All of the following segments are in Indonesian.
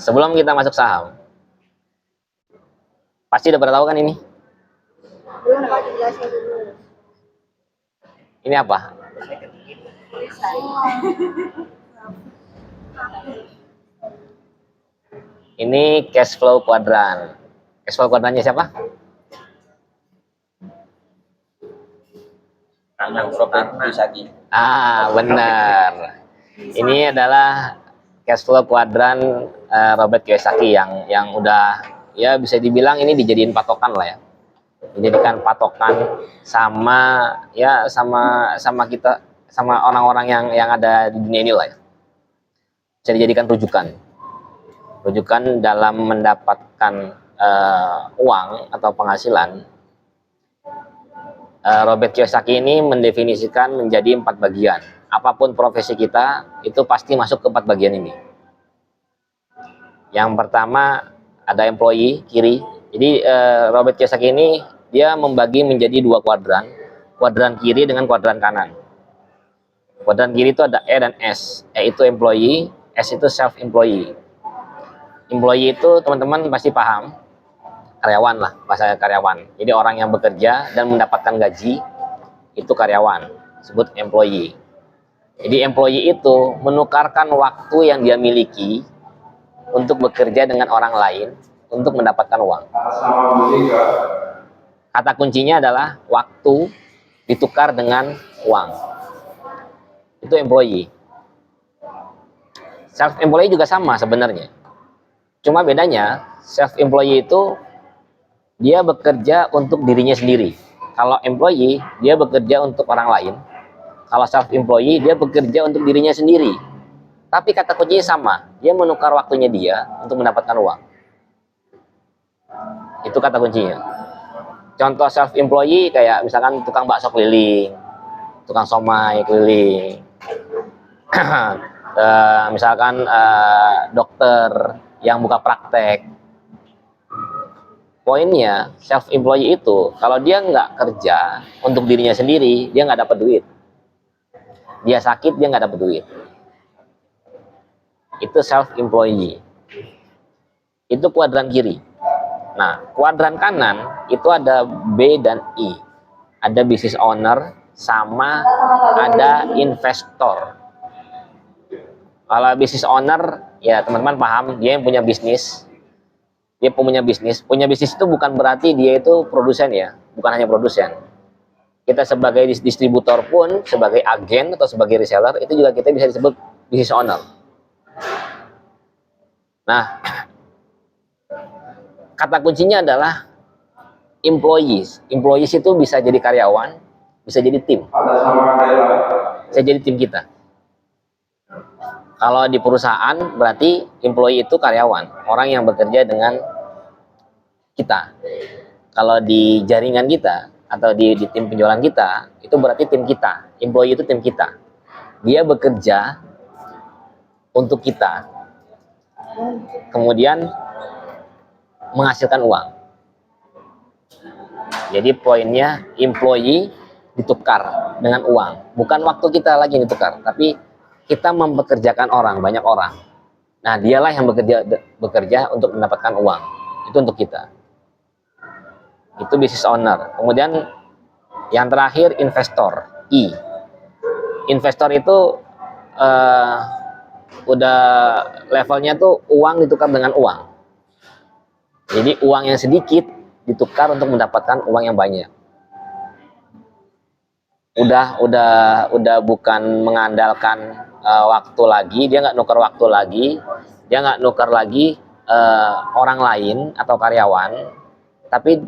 Sebelum kita masuk saham, pasti udah pada tahu kan ini? Belum, Pak, dijelasin dulu. Ini apa? Ini cash flow kuadran. Cash flow kuadrannya siapa? Robert Kiyosaki. Benar. Ini adalah cash flow kuadran Robert Kiyosaki yang udah ya bisa dibilang ini dijadiin patokan lah ya. Dijadikan patokan sama kita, sama orang-orang yang ada di dunia ini lah ya. Bisa dijadikan rujukan dalam mendapatkan uang atau penghasilan. Robert Kiyosaki ini mendefinisikan menjadi 4 bagian. Apapun profesi kita, itu pasti masuk ke 4 bagian ini. Yang pertama ada employee kiri. Jadi Robert Kiyosaki ini dia membagi menjadi 2 kuadran. Kuadran kiri dengan kuadran kanan. Kuadran kiri itu ada E dan S. E itu employee, S itu self-employee. Employee itu teman-teman pasti paham, karyawan lah, bahasa karyawan. Jadi orang yang bekerja dan mendapatkan gaji, itu karyawan, disebut employee. Jadi employee itu menukarkan waktu yang dia miliki untuk bekerja dengan orang lain untuk mendapatkan uang. Kata kuncinya adalah waktu ditukar dengan uang. Itu employee. Self-employee juga sama sebenarnya. Cuma bedanya, self-employee itu dia bekerja untuk dirinya sendiri. Kalau employee, dia bekerja untuk orang lain. Kalau self-employee, dia bekerja untuk dirinya sendiri. Tapi kata kuncinya sama, dia menukar waktunya dia untuk mendapatkan uang. Itu kata kuncinya. Contoh self-employee kayak misalkan tukang bakso keliling, tukang somai keliling, misalkan dokter yang buka praktek. Poinnya, self-employee itu kalau dia nggak kerja untuk dirinya sendiri, dia nggak dapat duit. Dia sakit, dia nggak dapat duit. Itu self-employee. Itu kuadran kiri. Nah, kuadran kanan itu ada B dan I. Ada business owner sama ada investor. Kalau business owner, ya teman-teman paham, dia yang punya bisnis. Dia punya bisnis. Punya bisnis itu bukan berarti dia itu produsen ya, bukan hanya produsen. Kita sebagai distributor pun, sebagai agen atau sebagai reseller, itu juga kita bisa disebut business owner. Nah, kata kuncinya adalah employees. Employees itu bisa jadi karyawan, bisa jadi tim. Bisa jadi tim kita. Kalau di perusahaan berarti employee itu karyawan, orang yang bekerja dengan kita. Kalau di jaringan kita atau di tim penjualan kita, itu berarti tim kita. Employee itu tim kita. Dia bekerja untuk kita. Kemudian menghasilkan uang. Jadi poinnya employee ditukar dengan uang. Bukan waktu kita lagi ditukar, tapi kita mempekerjakan orang, banyak orang. Nah, dialah yang bekerja untuk mendapatkan uang. Itu untuk kita. Itu business owner. Kemudian yang terakhir investor, I. Investor itu udah levelnya tuh uang ditukar dengan uang. Jadi uang yang sedikit ditukar untuk mendapatkan uang yang banyak. Udah bukan mengandalkan waktu lagi, dia nggak nukar waktu lagi, dia nggak nukar lagi orang lain atau karyawan, tapi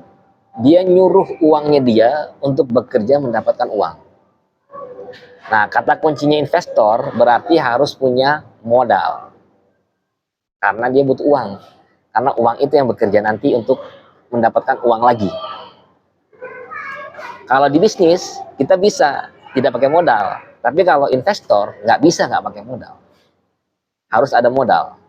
dia nyuruh uangnya dia untuk bekerja mendapatkan uang. Nah, kata kuncinya investor berarti harus punya modal, karena dia butuh uang, karena uang itu yang bekerja nanti untuk mendapatkan uang lagi. Kalau di bisnis kita bisa tidak pakai modal, tapi kalau investor nggak bisa nggak pakai modal. Harus ada modal.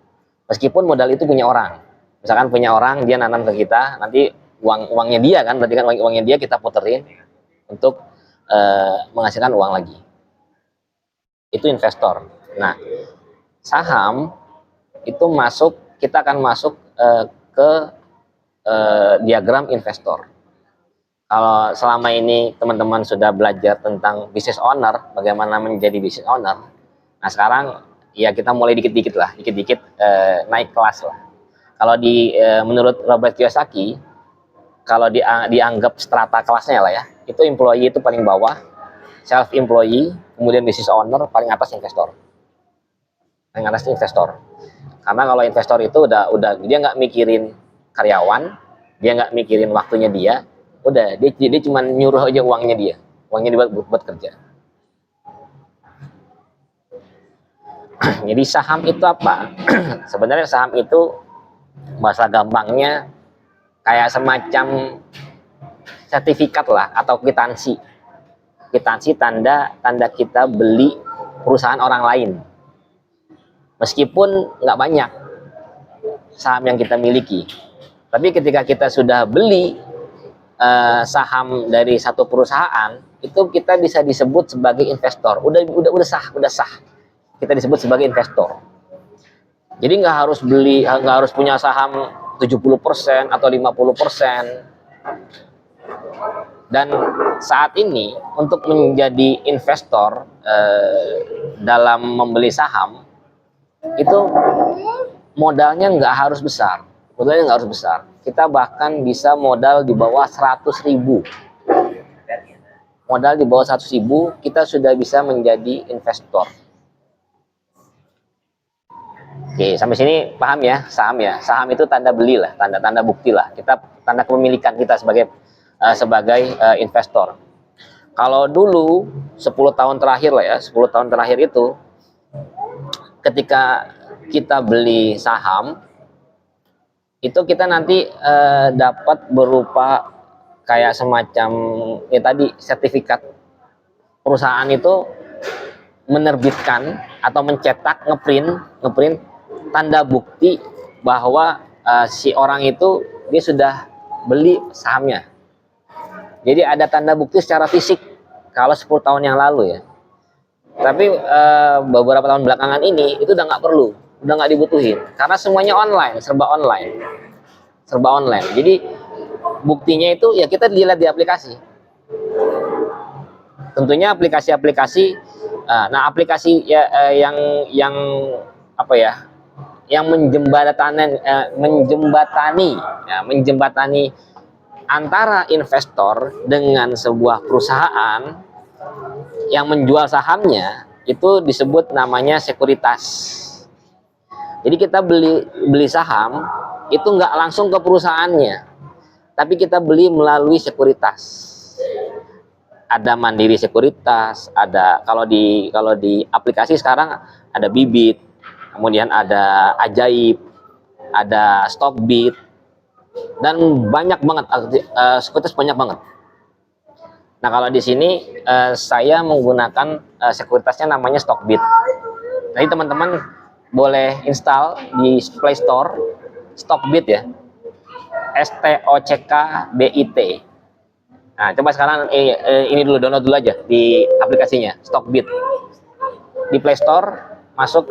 Meskipun modal itu punya orang. Misalkan punya orang, dia nanam ke kita, nanti uangnya dia kan, berarti kan uangnya dia kita puterin untuk menghasilkan uang lagi. Itu investor. Nah, saham itu masuk kita akan masuk ke diagram investor. Kalau selama ini teman-teman sudah belajar tentang business owner, bagaimana menjadi business owner. Nah sekarang ya kita mulai dikit-dikit lah, dikit-dikit naik kelas lah. Kalau menurut Robert Kiyosaki, kalau dianggap strata kelasnya lah ya, itu employee itu paling bawah, self employee, kemudian business owner, paling atas investor. Paling atas investor. Karena kalau investor itu udah dia nggak mikirin karyawan, dia nggak mikirin waktunya dia, udah dia cuma nyuruh aja uangnya dibuat buat kerja. Jadi saham itu apa? Sebenarnya saham itu bahasa gampangnya kayak semacam sertifikat lah atau kwitansi. Kwitansi tanda kita beli perusahaan orang lain. Meskipun nggak banyak saham yang kita miliki, tapi ketika kita sudah beli saham dari satu perusahaan, itu kita bisa disebut sebagai investor. Udah sah. Kita disebut sebagai investor. Jadi nggak harus punya saham 70% atau 50%. Dan saat ini untuk menjadi investor dalam membeli saham itu modalnya nggak harus besar. Kita bahkan bisa modal di bawah 100.000. Modal di bawah 100.000 kita sudah bisa menjadi investor. Oke, sampai sini paham ya, saham ya. Saham itu tanda beli lah, tanda bukti lah. Tanda kepemilikan kita sebagai investor. Kalau dulu 10 tahun terakhir lah ya, 10 tahun terakhir itu ketika kita beli saham itu kita nanti dapat berupa kayak semacam ya tadi sertifikat. Perusahaan itu menerbitkan atau mencetak ngeprint tanda bukti bahwa si orang itu dia sudah beli sahamnya. Jadi ada tanda bukti secara fisik kalau 10 tahun yang lalu ya. Tapi beberapa tahun belakangan ini itu udah nggak perlu, udah nggak dibutuhin karena semuanya online, serba online. Jadi buktinya itu ya kita dilihat di aplikasi. Tentunya aplikasi-aplikasi, nah aplikasi ya yang apa ya, yang menjembatani antara investor dengan sebuah perusahaan yang menjual sahamnya itu disebut namanya sekuritas. Jadi kita beli saham itu nggak langsung ke perusahaannya, tapi kita beli melalui sekuritas. Ada Mandiri Sekuritas, ada kalau di aplikasi sekarang ada Bibit, kemudian ada Ajaib, ada Stockbit, dan banyak banget sekuritas banyak banget. Nah kalau di sini saya menggunakan sekuritasnya namanya Stockbit. Jadi teman-teman boleh install di Play Store Stockbit ya, STOCKBIT. Nah coba sekarang ini dulu, download dulu aja di aplikasinya Stockbit di Play Store, masuk